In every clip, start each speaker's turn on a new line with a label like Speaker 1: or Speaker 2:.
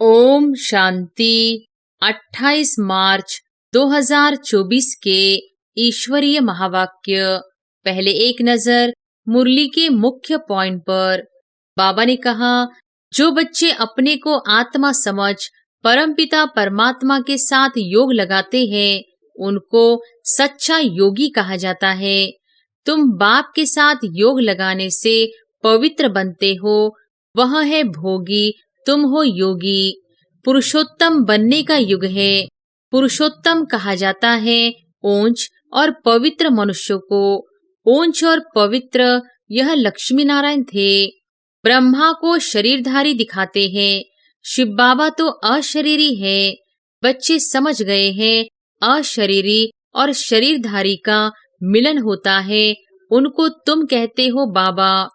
Speaker 1: ओम शांति। 28 मार्च 2024 के ईश्वरीय महावाक्य। पहले एक नजर मुरली के मुख्य पॉइंट पर। बाबा ने कहा, जो बच्चे अपने को आत्मा समझ परमपिता परमात्मा के साथ योग लगाते हैं, उनको सच्चा योगी कहा जाता है। तुम बाप के साथ योग लगाने से पवित्र बनते हो, वह है भोगी, तुम हो योगी। पुरुषोत्तम बनने का युग है। पुरुषोत्तम कहा जाता है ऊंच और पवित्र मनुष्यों को। ऊंच और पवित्र यह लक्ष्मी नारायण थे। ब्रह्मा को शरीरधारी दिखाते हैं, शिव बाबा तो अशरीरी है। बच्चे समझ गए हैं, अशरीरी और शरीरधारी का मिलन होता है, उनको तुम कहते हो बाबा।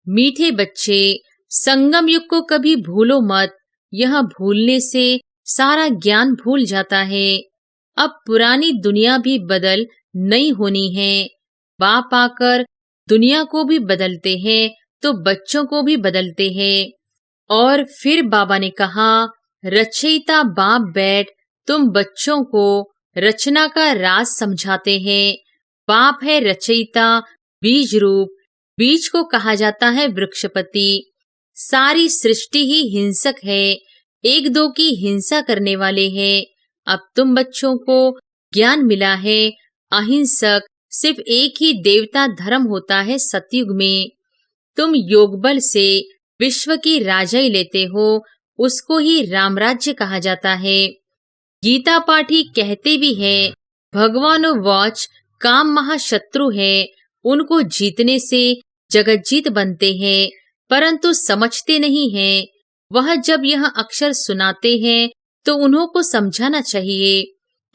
Speaker 1: मीठे बच्चे, संगम युग को कभी भूलो मत, यह भूलने से सारा ज्ञान भूल जाता है। अब पुरानी दुनिया भी बदल नई होनी है। बाप आकर दुनिया को भी बदलते हैं तो बच्चों को भी बदलते हैं। और फिर बाबा ने कहा, रचयिता बाप बैठ तुम बच्चों को रचना का राज समझाते हैं। बाप है रचयिता, बीज रूप। बीज को कहा जाता है वृक्षपति। सारी सृष्टि ही हिंसक है, एक दो की हिंसा करने वाले हैं। अब तुम बच्चों को ज्ञान मिला है, अहिंसक सिर्फ एक ही देवता धर्म होता है सतयुग में। तुम योग बल से विश्व की राजाई लेते हो, उसको ही रामराज्य कहा जाता है। गीता पाठी कहते भी हैं, भगवान वॉच काम महाशत्रु है, उनको जीतने से जगत जीत बनते हैं, परंतु समझते नहीं हैं। वह जब यह अक्षर सुनाते हैं तो उन्हों को समझाना चाहिए।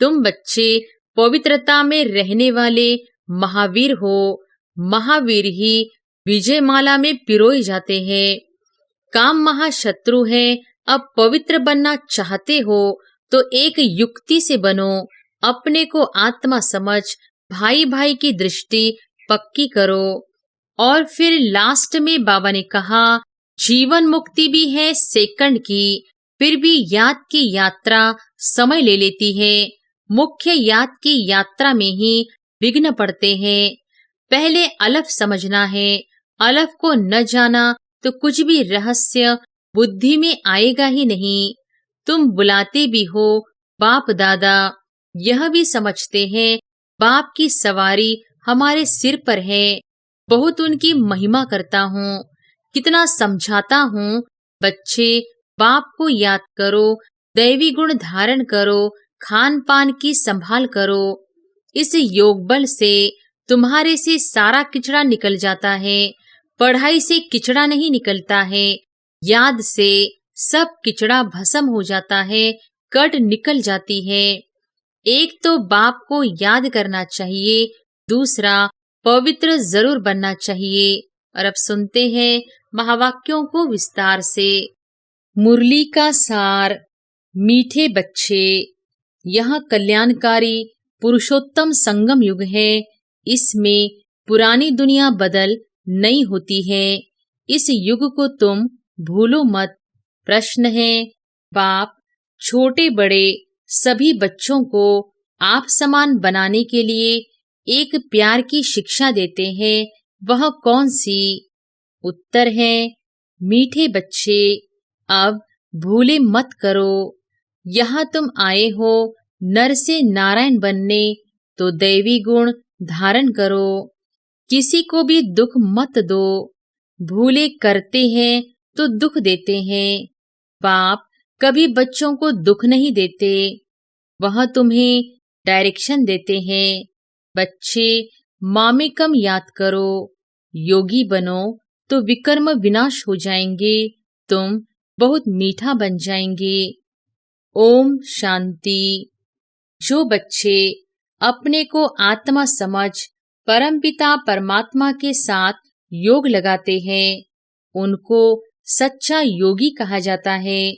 Speaker 1: तुम बच्चे पवित्रता में रहने वाले महावीर हो। महावीर ही विजयमाला में पिरोए जाते हैं। काम महाशत्रु है। अब पवित्र बनना चाहते हो तो एक युक्ति से बनो। अपने को आत्मा समझ भाई भाई की दृष्टि पक्की करो। और फिर लास्ट में बाबा ने कहा, जीवन मुक्ति भी है सेकंड की, फिर भी याद की यात्रा समय ले लेती है। मुख्य याद की यात्रा में ही विघ्न पड़ते हैं। पहले अलफ समझना है। अलफ को न जाना तो कुछ भी रहस्य बुद्धि में आएगा ही नहीं। तुम बुलाते भी हो बाप दादा, यह भी समझते हैं बाप की सवारी हमारे सिर पर है। बहुत उनकी महिमा करता हूँ, कितना समझाता हूँ। बच्चे बाप को याद करो, दैवी गुण धारण करो, खान पान की संभाल करो। इस योग बल से तुम्हारे से सारा किचड़ा निकल जाता है। पढ़ाई से किचड़ा नहीं निकलता है, याद से सब किचड़ा भस्म हो जाता है, कट निकल जाती है। एक तो बाप को याद करना चाहिए, दूसरा पवित्र जरूर बनना चाहिए। और अब सुनते हैं महावाक्यों को विस्तार से। मुरली का सार। मीठे बच्चे, यह कल्याणकारी पुरुषोत्तम संगम युग है। इसमें पुरानी दुनिया बदल नई होती है। इस युग को तुम भूलो मत। प्रश्न है, बाप छोटे बड़े सभी बच्चों को आप समान बनाने के लिए एक प्यार की शिक्षा देते हैं, वह कौन सी? उत्तर है, मीठे बच्चे, अब भूले मत करो। यहाँ तुम आए हो नर से नारायण बनने, तो दैवी गुण धारण करो। किसी को भी दुख मत दो। भूले करते हैं तो दुख देते हैं। बाप कभी बच्चों को दुख नहीं देते, वह तुम्हें डायरेक्शन देते हैं। बच्चे मामेकम याद करो, योगी बनो तो विकर्म विनाश हो जाएंगे, तुम बहुत मीठा बन जाएंगे। ओम शांति। जो बच्चे अपने को आत्मा समझ परमपिता परमात्मा के साथ योग लगाते हैं, उनको सच्चा योगी कहा जाता है।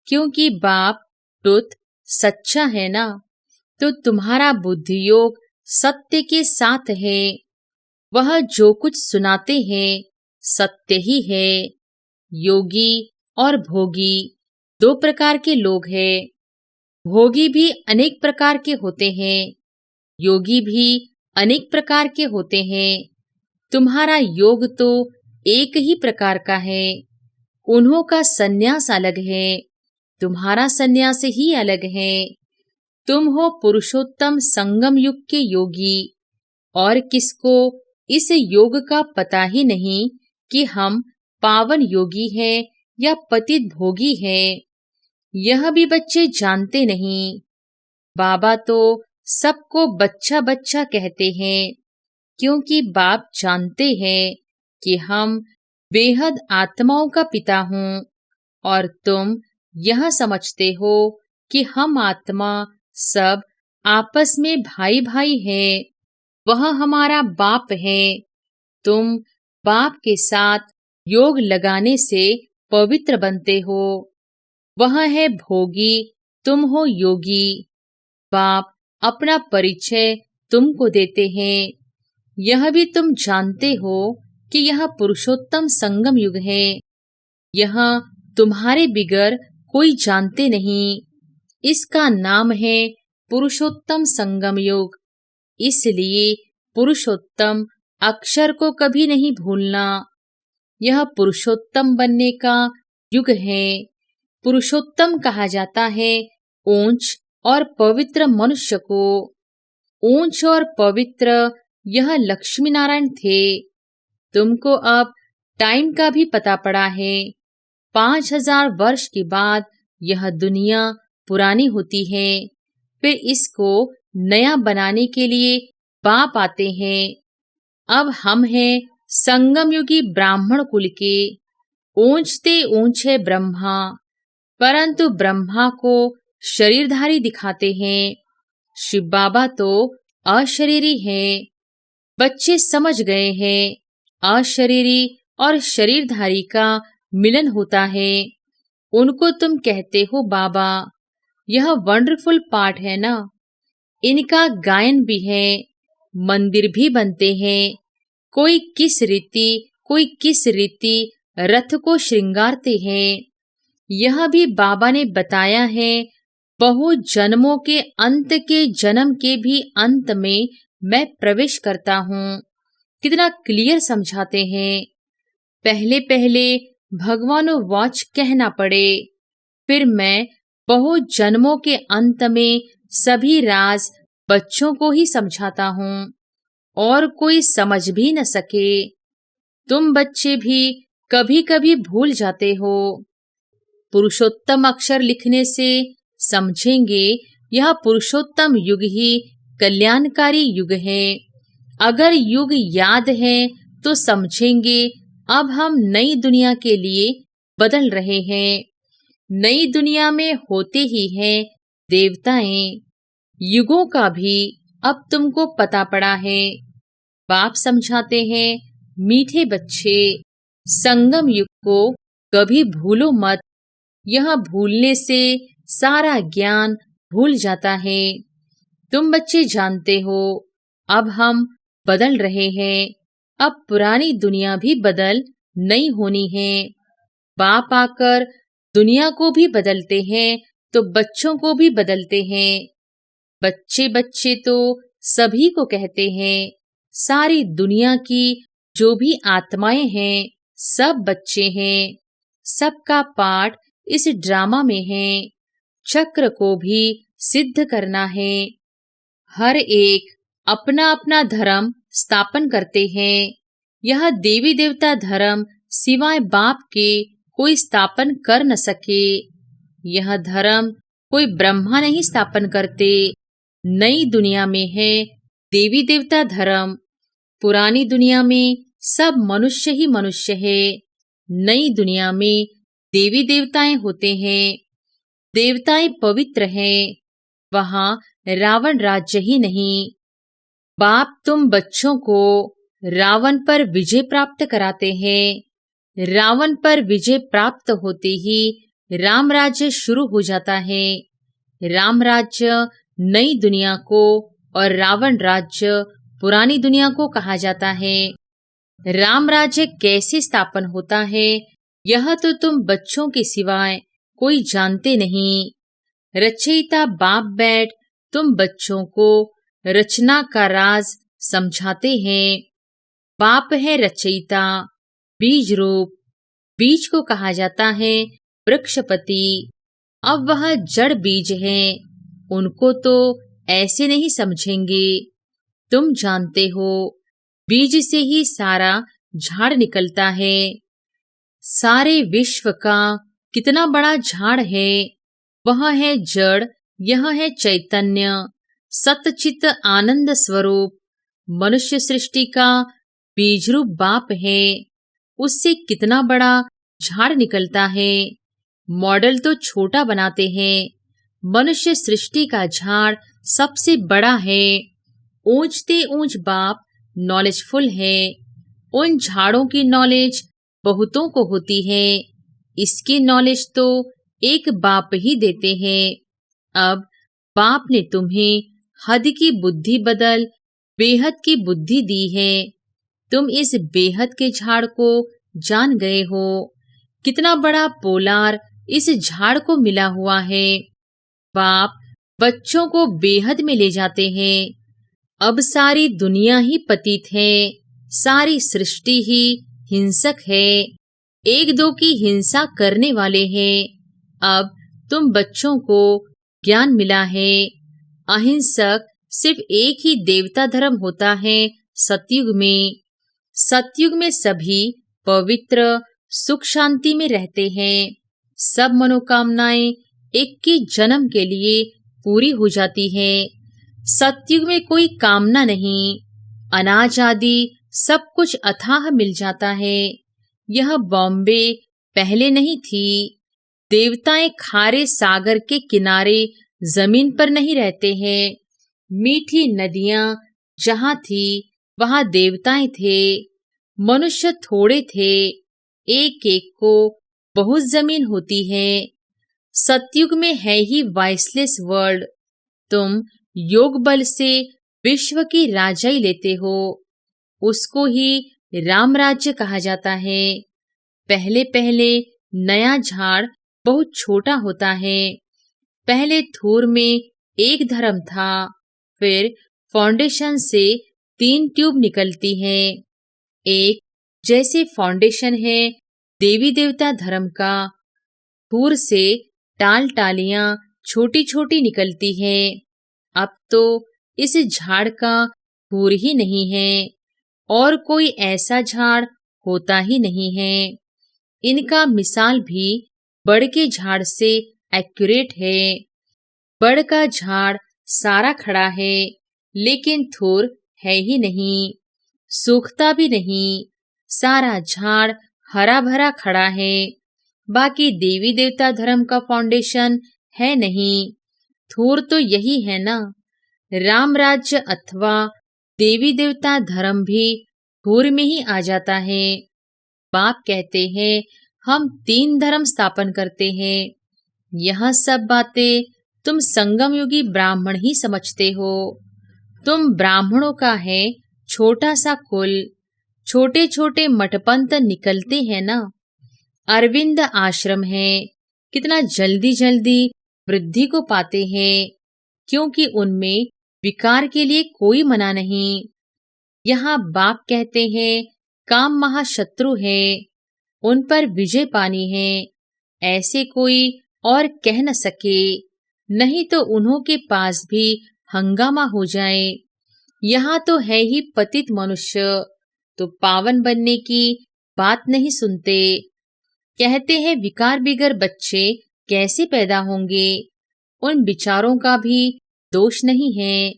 Speaker 1: क्योंकि बाप तुत सच्चा है ना, तो तुम्हारा बुद्धि योग सत्य के साथ है। वह जो कुछ सुनाते हैं सत्य ही है। योगी और भोगी दो प्रकार के लोग हैं। भोगी भी अनेक प्रकार के होते हैं, योगी भी अनेक प्रकार के होते हैं। तुम्हारा योग तो एक ही प्रकार का है। उन्हों का संन्यास अलग है, तुम्हारा संन्यास ही अलग है। तुम हो पुरुषोत्तम संगम युग के योगी, और किसको इस योग का पता ही नहीं कि हम पावन योगी हैं या पतित भोगी हैं। यह भी बच्चे जानते नहीं। बाबा तो सबको बच्चा बच्चा कहते हैं, क्योंकि बाप जानते हैं कि हम बेहद आत्माओं का पिता हूँ, और तुम यह समझते हो कि हम आत्मा सब आपस में भाई भाई हैं। वह हमारा बाप है। तुम बाप के साथ योग लगाने से पवित्र बनते हो। वह है भोगी, तुम हो योगी। बाप अपना परिचय तुमको देते हैं। यह भी तुम जानते हो कि यह पुरुषोत्तम संगम युग है। यह तुम्हारे बिगर कोई जानते नहीं। इसका नाम है पुरुषोत्तम संगम युग। इसलिए पुरुषोत्तम अक्षर को कभी नहीं भूलना। यह पुरुषोत्तम बनने का युग है। पुरुषोत्तम कहा जाता है ऊंच और पवित्र मनुष्य को। ऊंच और पवित्र यह लक्ष्मी नारायण थे। तुमको अब टाइम का भी पता पड़ा है। 5000 वर्ष के बाद यह दुनिया पुरानी होती है, फिर इसको नया बनाने के लिए बाप आते हैं। अब हम हैं संगम युगी ब्राह्मण कुल के। ऊंचते ऊंचे ब्रह्मा, परंतु ब्रह्मा को शरीरधारी दिखाते हैं। शिव बाबा तो अशरीरी हैं। बच्चे समझ गए हैं, अशरीरी और शरीरधारी का मिलन होता है। उनको तुम कहते हो बाबा। यह वंडरफुल पार्ट है ना। इनका गायन भी है, मंदिर भी बनते हैं। कोई किस रीति रथ को श्रृंगारते हैं। यह भी बाबा ने बताया है। बहु जन्मों के अंत के जन्म के भी अंत में मैं प्रवेश करता हूँ। कितना क्लियर समझाते हैं। पहले पहले भगवानो वॉच कहना पड़े, फिर मैं बहु जन्मों के अंत में सभी राज बच्चों को ही समझाता हूँ, और कोई समझ भी न सके। तुम बच्चे भी कभी कभी भूल जाते हो। पुरुषोत्तम अक्षर लिखने से समझेंगे यह पुरुषोत्तम युग ही कल्याणकारी युग है। अगर युग याद है तो समझेंगे अब हम नई दुनिया के लिए बदल रहे हैं। नई दुनिया में होते ही हैं देवताएं। युगों का भी अब तुमको पता पड़ा है। बाप समझाते हैं, मीठे बच्चे, संगम युग को कभी भूलो मत। यह भूलने से सारा ज्ञान भूल जाता है। तुम बच्चे जानते हो अब हम बदल रहे हैं। अब पुरानी दुनिया भी बदल नई होनी है। बाप आकर दुनिया को भी बदलते हैं तो बच्चों को भी बदलते हैं। बच्चे बच्चे तो सभी को कहते हैं। सारी दुनिया की जो भी आत्माएं हैं सब बच्चे हैं। सबका पाठ इस ड्रामा में है। चक्र को भी सिद्ध करना है। हर एक अपना अपना धर्म स्थापन करते हैं। यह देवी देवता धर्म सिवाय बाप के कोई स्थापन कर न सके। यह धर्म कोई ब्रह्मा नहीं स्थापन करते। नई दुनिया में है देवी देवता धर्म। पुरानी दुनिया में सब मनुष्य ही मनुष्य है। नई दुनिया में देवी देवताएं होते हैं। देवताएं पवित्र हैं। वहाँ रावण राज्य ही नहीं। बाप तुम बच्चों को रावण पर विजय प्राप्त कराते हैं। रावण पर विजय प्राप्त होते ही राम राज्य शुरू हो जाता है। राम राज्य नई दुनिया को और रावण राज्य पुरानी दुनिया को कहा जाता है। राम राज्य कैसे स्थापन होता है यह तो तुम बच्चों के सिवाय कोई जानते नहीं। रचयिता बाप बैठ तुम बच्चों को रचना का राज समझाते हैं। बाप है रचयिता, बीज रूप। बीज को कहा जाता है वृक्षपति। अब वह जड़ बीज हैं, उनको तो ऐसे नहीं समझेंगे। तुम जानते हो बीज से ही सारा झाड़ निकलता है। सारे विश्व का कितना बड़ा झाड़ है। वह है जड़, यह है चैतन्य, सतचित आनंद स्वरूप। मनुष्य सृष्टि का बीजरूप बाप है, उससे कितना बड़ा झाड़ निकलता है। मॉडल तो छोटा बनाते हैं, मनुष्य सृष्टि का झाड़ सबसे बड़ा है। ऊंचते ऊंच बाप नॉलेजफुल है। उन झाड़ों की नॉलेज बहुतों को होती है, इसकी नॉलेज तो एक बाप ही देते हैं। अब बाप ने तुम्हें हद की बुद्धि बदल बेहद की बुद्धि दी है। तुम इस बेहद के झाड़ को जान गए हो। कितना बड़ा पोलार इस झाड़ को मिला हुआ है। बाप बच्चों को बेहद में ले जाते हैं। अब सारी दुनिया ही पतित है, सारी सृष्टि ही हिंसक है, एक दो की हिंसा करने वाले हैं। अब तुम बच्चों को ज्ञान मिला है। अहिंसक सिर्फ एक ही देवता धर्म होता है सतयुग में। सतयुग में सभी पवित्र सुख शांति में रहते हैं। सब मनोकामनाएं एक के जन्म के लिए पूरी हो जाती है। सतयुग में कोई कामना नहीं, अनाज आदि सब कुछ अथाह मिल जाता है। यह बॉम्बे पहले नहीं थी। देवताएं खारे सागर के किनारे जमीन पर नहीं रहते हैं। मीठी नदियां जहां थी वहां देवताएं थे। मनुष्य थोड़े थे, एक एक को बहुत जमीन होती है। सतयुग में है ही वाइसलेस वर्ल्ड। तुम योग बल से विश्व की राजाई लेते हो, उसको ही राम राज्य कहा जाता है। पहले पहले नया झाड़ बहुत छोटा होता है। पहले थूर में एक धर्म था, फिर फाउंडेशन से 3 ट्यूब निकलती हैं। एक जैसे फाउंडेशन है देवी देवता धर्म का, थूर से टाल टालियां छोटी छोटी निकलती हैं। अब तो इस झाड़ का थूर ही नहीं है और कोई ऐसा झाड़ होता ही नहीं है। इनका मिसाल भी बड़ के झाड़ से एक्यूरेट है। बड़ का झाड़ सारा खड़ा है, लेकिन थूर है ही नहीं, सूखता भी नहीं। सारा झाड़ हरा भरा खड़ा है। बाकी देवी देवता धर्म का फाउंडेशन है नहीं। थूर तो यही है ना। राम राज्य अथवा देवी देवता धर्म भी थूर में ही आ जाता है। बाप कहते हैं हम 3 धर्म स्थापन करते हैं। यह सब बातें तुम संगम युगी ब्राह्मण ही समझते हो। तुम ब्राह्मणों का है छोटा सा कुल, छोटे छोटे मठपंथ निकलते हैं ना। अरविंद आश्रम है, कितना जल्दी जल्दी वृद्धि को पाते हैं, क्योंकि उनमें विकार के लिए कोई मना नहीं। यहाँ बाप कहते हैं काम महाशत्रु है, उन पर विजय पानी है, ऐसे कोई और कह न सके, नहीं तो उन्हों के पास भी हंगामा हो जाए। यहाँ तो है ही पतित मनुष्य, तो पावन बनने की बात नहीं सुनते। कहते हैं विकार बिगर बच्चे कैसे पैदा होंगे। उन विचारों का भी दोष नहीं है।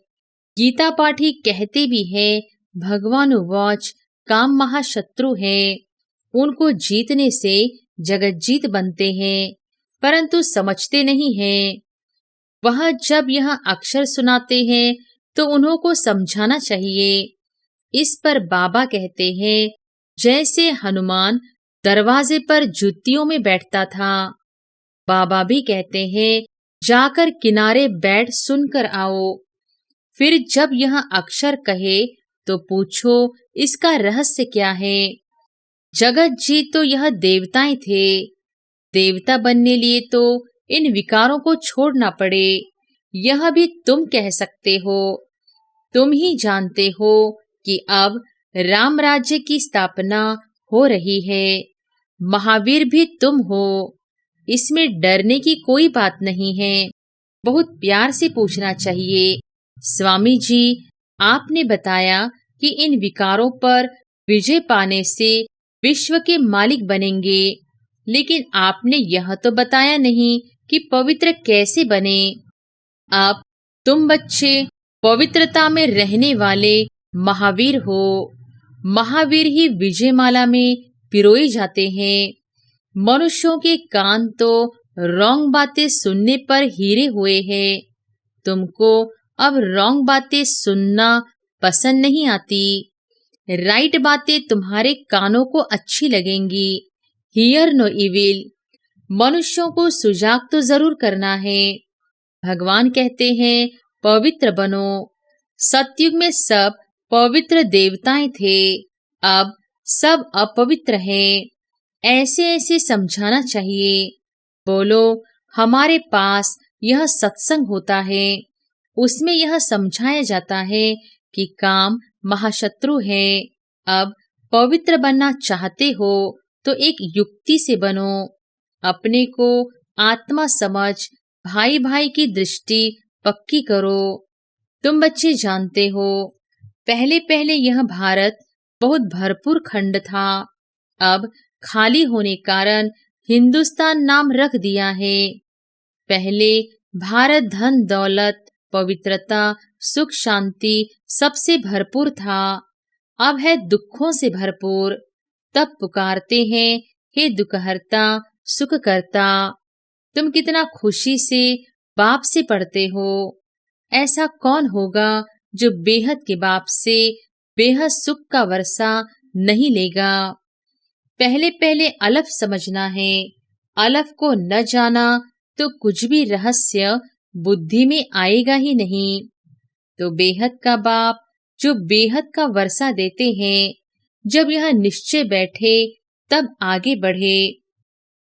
Speaker 1: गीता पाठी कहते भी है भगवान उवाच काम महाशत्रु है। उनको जीतने से जगत जीत बनते हैं, परंतु समझते नहीं हैं। वह जब यह अक्षर सुनाते हैं तो उन्हों को समझाना चाहिए। इस पर बाबा कहते हैं जैसे हनुमान दरवाजे पर जुतियों में बैठता था। बाबा भी कहते हैं जाकर किनारे बैठ सुनकर आओ। फिर जब यह अक्षर कहे तो पूछो इसका रहस्य क्या है। जगत जी तो यह देवताएं थे, देवता बनने लिए तो इन विकारों को छोड़ना पड़े, यह भी तुम कह सकते हो। तुम ही जानते हो कि अब राम राज्य की स्थापना हो रही है। महावीर भी तुम हो, इसमें डरने की कोई बात नहीं है। बहुत प्यार से पूछना चाहिए। स्वामी जी, आपने बताया कि इन विकारों पर विजय पाने से विश्व के मालिक बनेंगे, लेकिन आपने यह तो बताया नहीं कि पवित्र कैसे बने। अब तुम बच्चे पवित्रता में रहने वाले महावीर हो। महावीर ही विजयमाला में पिरोए जाते हैं। मनुष्यों के कान तो रॉन्ग बातें सुनने पर हीरे हुए हैं। तुमको अब रॉन्ग बातें सुनना पसंद नहीं आती। राइट बातें तुम्हारे कानों को अच्छी लगेंगी। Hear no evil. मनुष्यों को सुजाग तो जरूर करना है। भगवान कहते हैं पवित्र बनो। सतयुग में सब पवित्र देवताएं थे, अब सब अपवित्र हैं। ऐसे ऐसे समझाना चाहिए। बोलो, हमारे पास यह सत्संग होता है, उसमें यह समझाया जाता है कि काम महाशत्रु है। अब पवित्र बनना चाहते हो तो एक युक्ति से बनो। अपने को आत्मा समझ भाई भाई की दृष्टि पक्की करो। तुम बच्चे जानते हो, पहले पहले यह भारत बहुत भरपूर खंड था। अब खाली होने कारण हिंदुस्तान नाम रख दिया है। पहले भारत धन दौलत पवित्रता सुख शांति सबसे भरपूर था, अब है दुखों से भरपूर। तब पुकारते हैं, हे दुखहर्ता सुख करता। तुम कितना खुशी से बाप से पढ़ते हो। ऐसा कौन होगा जो बेहद के बाप से बेहद सुख का वर्षा नहीं लेगा। पहले पहले अलफ समझना है। अलफ को न जाना तो कुछ भी रहस्य बुद्धि में आएगा ही नहीं। तो बेहद का बाप जो बेहद का वर्षा देते हैं, जब यह निश्चय बैठे तब आगे बढ़े।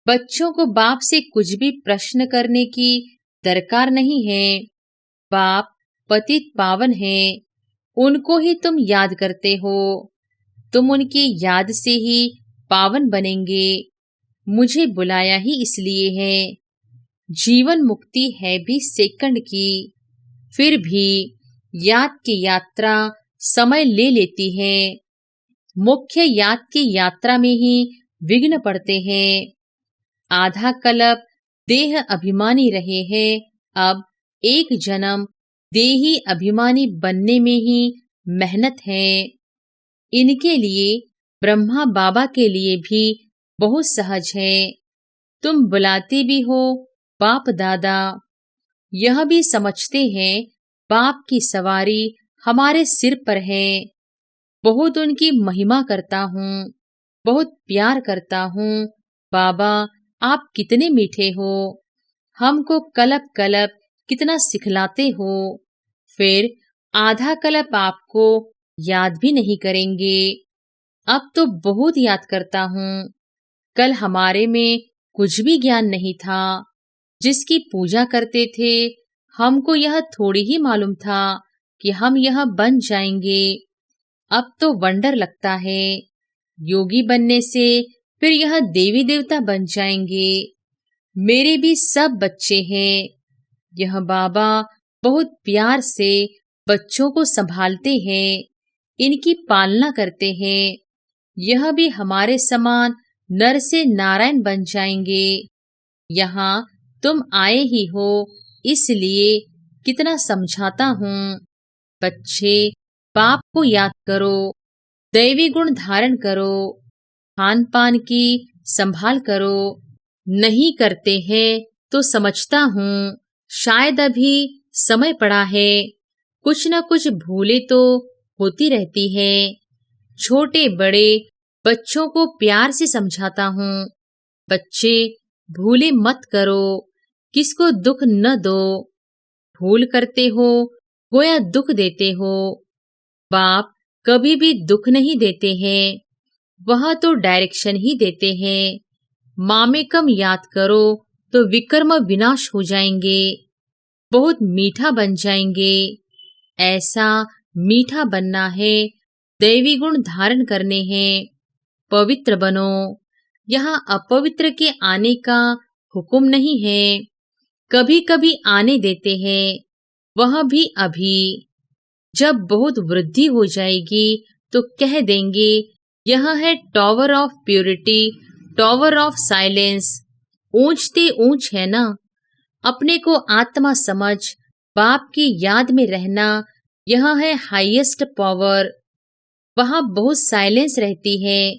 Speaker 1: बच्चों को बाप से कुछ भी प्रश्न करने की दरकार नहीं है। बाप पतित पावन है, उनको ही तुम याद करते हो। तुम उनकी याद से ही पावन बनेंगे। मुझे बुलाया ही इसलिए है। जीवन मुक्ति है भी सेकंड की, फिर भी याद की यात्रा समय ले लेती है। मुख्य याद की यात्रा में ही विघ्न पड़ते हैं। आधा कल्प देह अभिमानी रहे हैं, अब एक जन्म देही अभिमानी बनने में ही मेहनत है। इनके लिए ब्रह्मा बाबा के लिए भी बहुत सहज है। तुम बुलाते भी हो बाप दादा। यह भी समझते हैं बाप की सवारी हमारे सिर पर है। बहुत उनकी महिमा करता हूँ, बहुत प्यार करता हूँ। बाबा आप कितने मीठे हो, हमको कलप कलप कितना सिखलाते हो। फिर आधा कल्प आपको याद भी नहीं करेंगे। अब तो बहुत याद करता हूँ। कल हमारे में कुछ भी ज्ञान नहीं था। जिसकी पूजा करते थे, हमको यह थोड़ी ही मालूम था कि हम यह बन जाएंगे। अब तो वंडर लगता है। योगी बनने से फिर यह देवी देवता बन जाएंगे। मेरे भी सब बच्चे हैं। यह बाबा बहुत प्यार से बच्चों को संभालते हैं, इनकी पालना करते हैं। यह भी हमारे समान नर से नारायण बन जाएंगे। यहाँ तुम आए ही हो, इसलिए कितना समझाता हूँ। बच्चे बाप को याद करो, दैवी गुण धारण करो, खान पान की संभाल करो। नहीं करते हैं तो समझता हूँ शायद अभी समय पड़ा है। कुछ न कुछ भूले तो होती रहती है। छोटे बड़े बच्चों को प्यार से समझाता हूँ। बच्चे भूले मत करो, किसको दुख न दो। भूल करते हो गोया दुख देते हो। बाप कभी भी दुख नहीं देते हैं, वह तो डायरेक्शन ही देते हैं। मामेकम याद करो तो विकर्म विनाश हो जाएंगे, बहुत मीठा बन जाएंगे। ऐसा मीठा बनना है, दैवी गुण धारण करने हैं, पवित्र बनो। यहाँ अपवित्र के आने का हुक्म नहीं है, कभी कभी आने देते हैं, वह भी अभी। जब बहुत वृद्धि हो जाएगी तो कह देंगे यह है tower of purity, tower of silence. ऊंचते ऊंच है ना। अपने को आत्मा समझ बाप की याद में रहना, यह है हाईएस्ट पावर। वहां बहुत साइलेंस रहती है,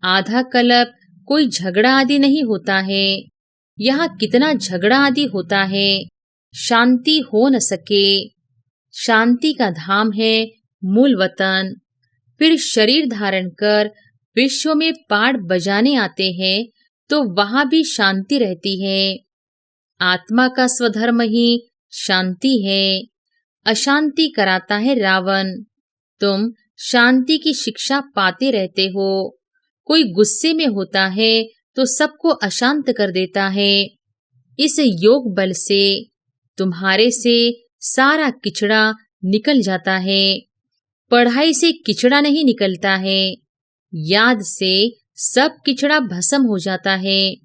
Speaker 1: आधा कल्प कोई झगड़ा आदि नहीं होता है। यहाँ कितना झगड़ा आदि होता है, शांति हो न सके। शांति का धाम है मूल वतन। फिर शरीर धारण कर विश्व में पाठ बजाने आते हैं तो वहां भी शांति रहती है। आत्मा का स्वधर्म ही शांति है। अशांति कराता है रावण। तुम शांति की शिक्षा पाते रहते हो। कोई गुस्से में होता है तो सबको अशांत कर देता है। इस योग बल से तुम्हारे से सारा किचड़ा निकल जाता है। पढ़ाई से किचड़ा नहीं निकलता है, याद से सब किचड़ा भस्म हो जाता है,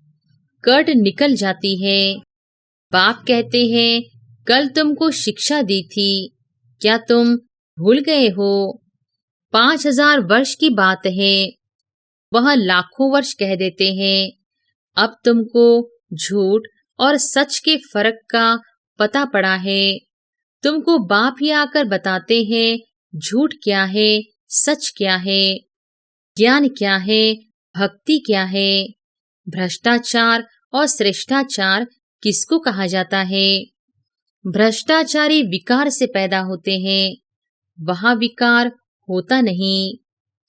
Speaker 1: कट निकल जाती है। बाप कहते हैं कल तुमको शिक्षा दी थी, क्या तुम भूल गए हो? 5000 वर्ष की बात है, वह लाखों वर्ष कह देते हैं। अब तुमको झूठ और सच के फर्क का पता पड़ा है। तुमको बाप ही आकर बताते हैं झूठ क्या है, सच क्या है, ज्ञान क्या है, भक्ति क्या है। भ्रष्टाचार और श्रेष्ठाचार किसको कहा जाता है? भ्रष्टाचारी विकार से पैदा होते हैं, वहां विकार होता नहीं।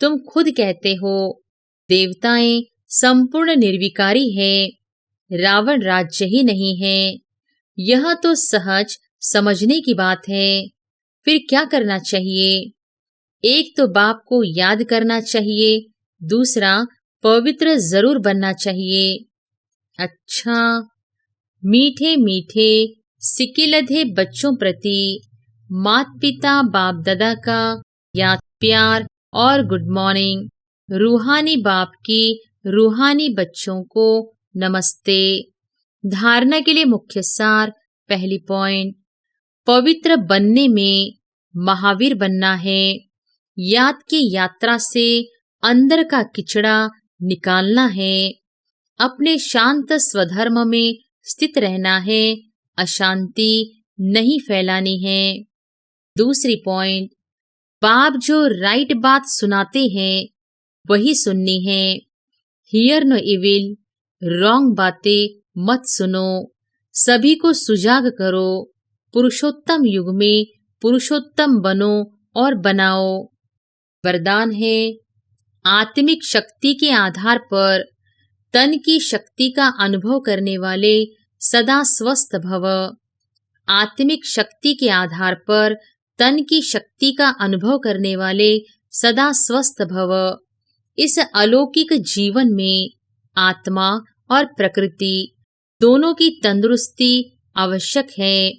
Speaker 1: तुम खुद कहते हो देवताएं संपूर्ण निर्विकारी है, रावण राज्य ही नहीं है। यह तो सहज समझने की बात है। फिर क्या करना चाहिए? एक तो बाप को याद करना चाहिए, दूसरा पवित्र जरूर बनना चाहिए। अच्छा, मीठे मीठे सिकिलधे बच्चों प्रति माता पिता बाप दादा का याद प्यार और गुड मॉर्निंग। रूहानी बाप की रूहानी बच्चों को नमस्ते। धारणा के लिए मुख्य सार। पहली पॉइंट, पवित्र बनने में महावीर बनना है। याद की यात्रा से अंदर का किचड़ा निकालना है। अपने शांत स्वधर्म में स्थित रहना है, अशांति नहीं फैलानी है। दूसरी पॉइंट, बाप जो राइट बात सुनाते हैं वही सुननी है। हियर नो इविल, रॉन्ग बातें मत सुनो। सभी को सुजाग करो। पुरुषोत्तम युग में पुरुषोत्तम बनो और बनाओ। वरदान है, आत्मिक शक्ति के आधार पर तन की शक्ति का अनुभव करने वाले सदा स्वस्थ भव। आत्मिक शक्ति के आधार पर तन की शक्ति का अनुभव करने वाले सदा स्वस्थ भव। इस अलौकिक जीवन में आत्मा और प्रकृति दोनों की तंदुरुस्ती आवश्यक है।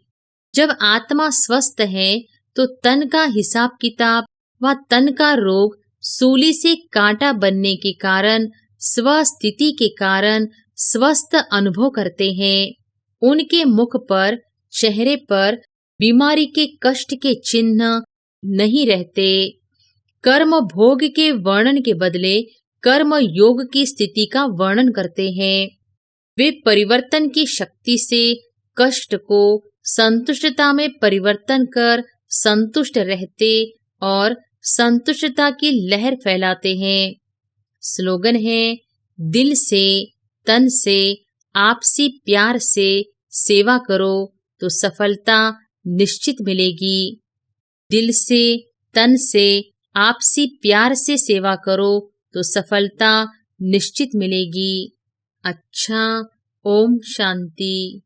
Speaker 1: जब आत्मा स्वस्थ है तो तन का हिसाब किताब व तन का रोग सूली से कांटा बनने के कारण स्वस्थिति के कारण स्वस्थ अनुभव करते हैं। उनके मुख पर, चेहरे पर बीमारी के कष्ट के चिन्ह नहीं रहते। कर्म भोग के वर्णन के बदले कर्म योग की स्थिति का वर्णन करते हैं। वे परिवर्तन की शक्ति से कष्ट को संतुष्टता में परिवर्तन कर संतुष्ट रहते और संतुष्टता की लहर फैलाते हैं। स्लोगन है, दिल से, तन से, आपसी प्यार से सेवा करो तो सफलता निश्चित मिलेगी। दिल से, तन से, आपसी प्यार से सेवा करो तो सफलता निश्चित मिलेगी। अच्छा, ओम शांति।